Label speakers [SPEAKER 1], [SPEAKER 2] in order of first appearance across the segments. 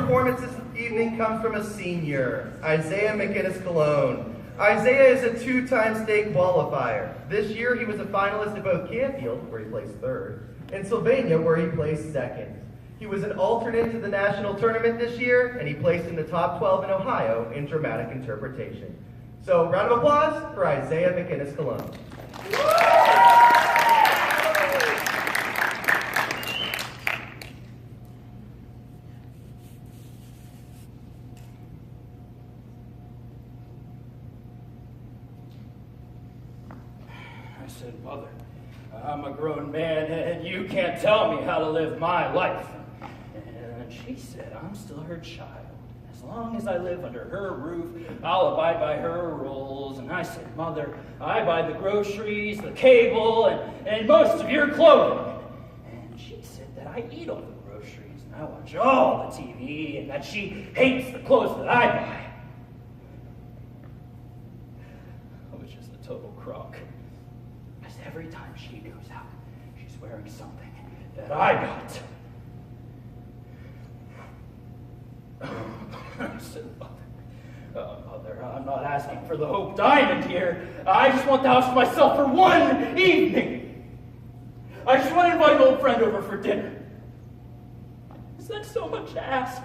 [SPEAKER 1] performance this evening comes from a senior, Isaiah McInnes Cologne. Isaiah is a two-time state qualifier. This year he was a finalist at both Canfield, where he placed third, and Sylvania, where he placed second. He was an alternate to the national tournament this year, and he placed in the top 12 in Ohio in dramatic interpretation. So, round of applause for Isaiah McInnes Cologne.
[SPEAKER 2] I said, Mother, I'm a grown man and you can't tell me how to live my life. And she said, I'm still her child. As long as I live under her roof, I'll abide by her rules. And I said, Mother, I buy the groceries, the cable, and most of your clothing. And she said that I eat all the groceries and I watch all the TV and that she hates the clothes that I buy. Which is a total crock. Because every time she goes out, she's wearing something that I got. I said, Mother, I'm not asking for the Hope Diamond here. I just want the house to myself for one evening. I just want to invite an old friend over for dinner. Is that so much to ask?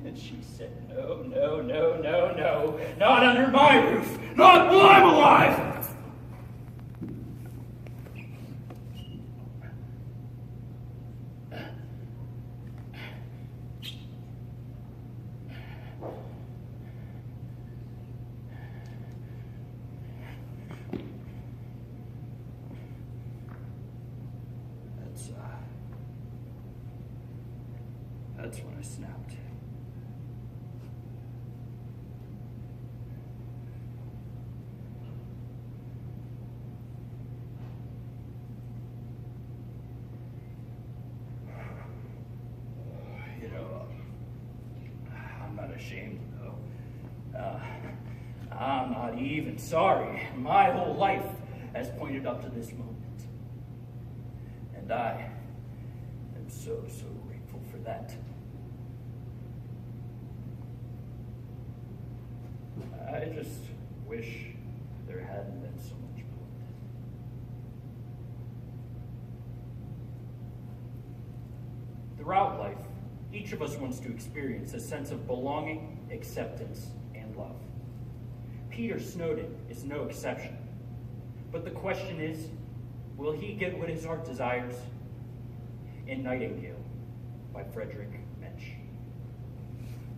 [SPEAKER 2] And she said, no, no, no, no, no. Not under my roof. Not while I'm alive. That's when I snapped. You know, I'm not ashamed, though. I'm not even sorry. My whole life has pointed up to this moment. And I am so grateful for that. I just wish there hadn't been so much blood. Throughout life, each of us wants to experience a sense of belonging, acceptance, and love. Peter Snowden is no exception. But the question is, will he get what his heart desires? In Nightingale by Frederick Mensch.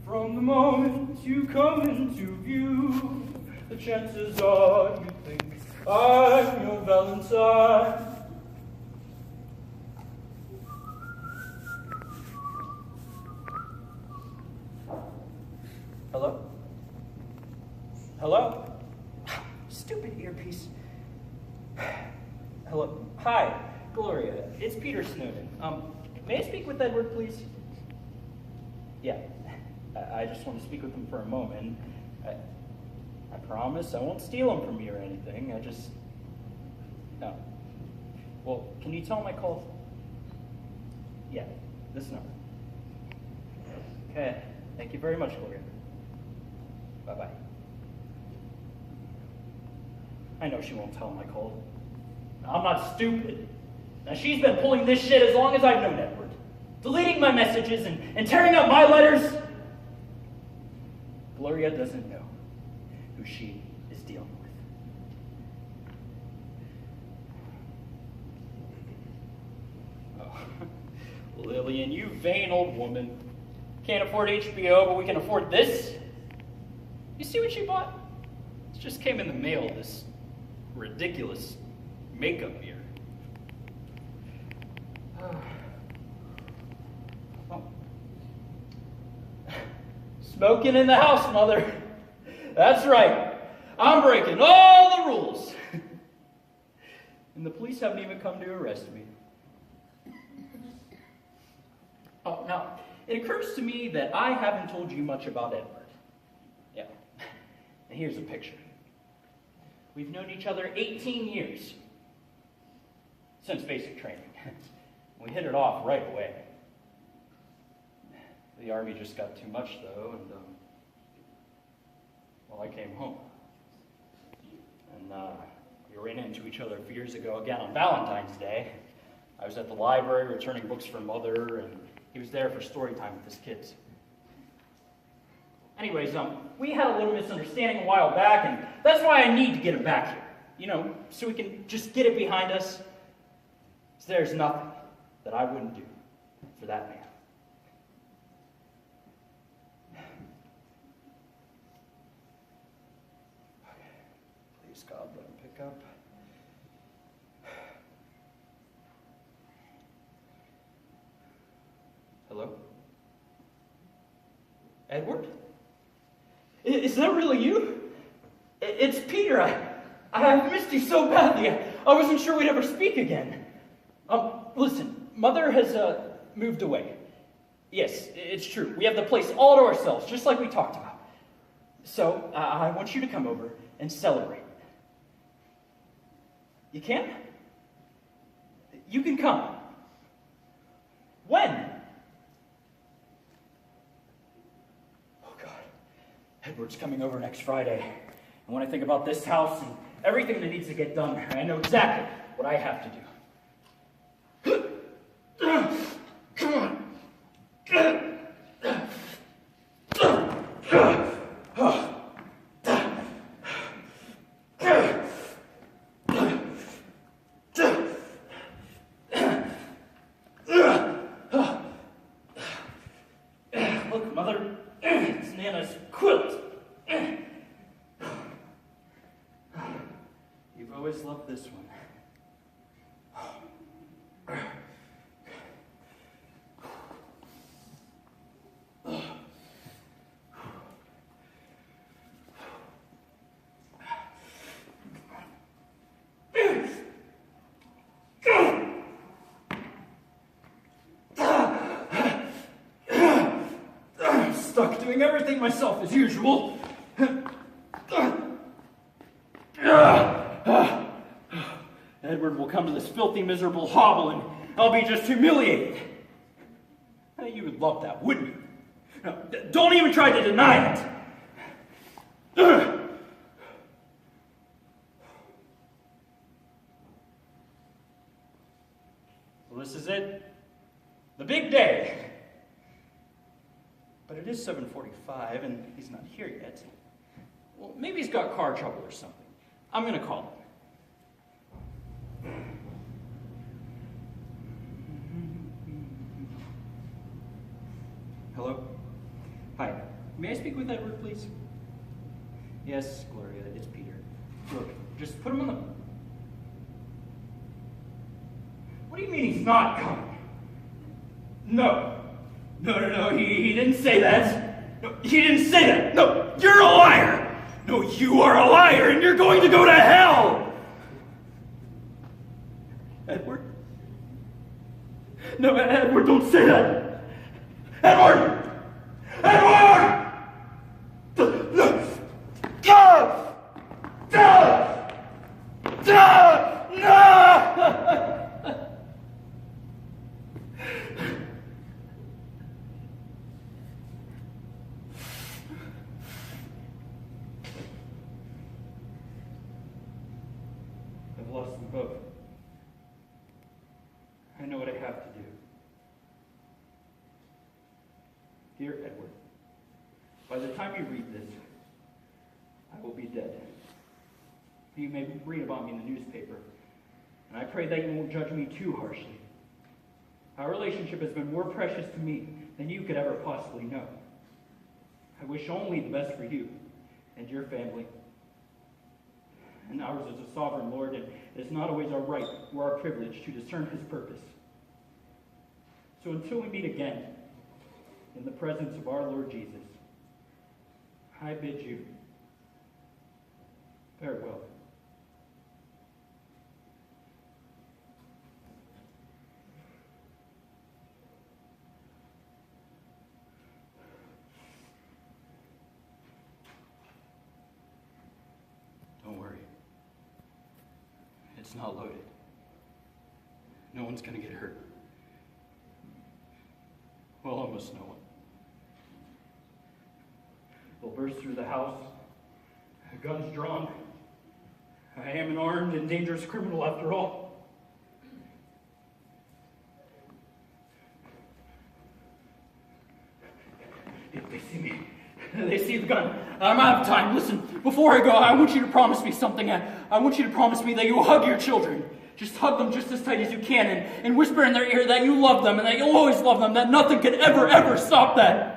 [SPEAKER 2] From the moment you come into view, the chances are you think I'm your Valentine. Hello? Hello? Stupid earpiece. Hello? Hi, Gloria. It's Peter Snowden. May I speak with Edward, please? Yeah. I just want to speak with him for a moment. I promise I won't steal him from you or anything. No. Well, can you tell him I called? Yeah, this number. Okay. Thank you very much, Gloria. Bye-bye. I know she won't tell him I called. I'm not stupid. Now, she's been pulling this shit as long as I've known Edward. Deleting my messages and tearing up my letters. Gloria doesn't know who she is dealing with. Oh, Lillian, you vain old woman. Can't afford HBO, but we can afford this? You see what she bought? It just came in the mail, this ridiculous makeup mirror. Oh. Smoking in the house, Mother. That's right. I'm breaking all the rules. And the police haven't even come to arrest me. Oh, now, it occurs to me that I haven't told you much about Edward. Yeah. And here's a picture. We've known each other 18 years. Since basic training. We hit it off right away. The army just got too much, though, and, well, I came home. And we ran into each other a few years ago again on Valentine's Day. I was at the library returning books for Mother, and he was there for story time with his kids. Anyways, we had a little misunderstanding a while back, and that's why I need to get him back here. You know, so we can just get it behind us. So there's nothing that I wouldn't do for that man. Please, God, let him pick up. Hello? Edward? Is that really you? It's Peter. I missed you so badly. I wasn't sure we'd ever speak again. Listen, Mother has moved away. Yes, it's true. We have the place all to ourselves, just like we talked about. So, I want you to come over and celebrate. You can? You can come. When? Oh, God. Edward's coming over next Friday. And when I think about this house and everything that needs to get done, I know exactly what I have to do. Come on. Look, Mother, it's Nana's quilt. You've always loved this one. Stuck doing everything myself as usual. Edward will come to this filthy, miserable hovel and I'll be just humiliated. You would love that, wouldn't you? No, don't even try to deny it. Well, this is it. The big day. But it is 7:45 and he's not here yet. Well, maybe he's got car trouble or something. I'm going to call him. Hello? Hi. May I speak with Edward, please? Yes, Gloria, it's Peter. Look, just put him on the... What do you mean he's not coming? No. No, he didn't say that. No, he didn't say that. No, you're a liar. No, you are a liar, and you're going to go to hell. Edward? No, Edward, don't say that. Edward! Edward! No! I've lost them both. I know what I have to do. Dear Edward, by the time you read this, I will be dead. You may read about me in the newspaper, and I pray that you won't judge me too harshly. Our relationship has been more precious to me than you could ever possibly know. I wish only the best for you and your family. And ours is a sovereign Lord, and it is not always our right or our privilege to discern his purpose. So until we meet again, in the presence of our Lord Jesus, I bid you farewell. Don't worry. It's not loaded. No one's going to get hurt. Well, almost no one. will burst through the house, guns drawn. I am an armed and dangerous criminal after all. If they see me, they see the gun. I'm out of time. Listen, before I go, I want you to promise me something. I want you to promise me that you will hug your children. Just hug them just as tight as you can and whisper in their ear that you love them and that you'll always love them, that nothing can ever stop that.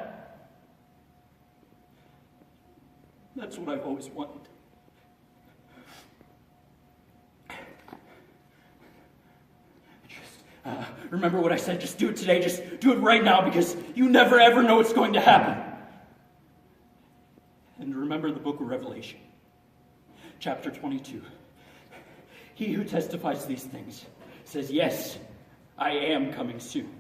[SPEAKER 2] That's what I've always wanted. Remember what I said, just do it today, just do it right now, because you never ever know what's going to happen. And remember the book of Revelation, chapter 22. He who testifies these things says, yes, I am coming soon.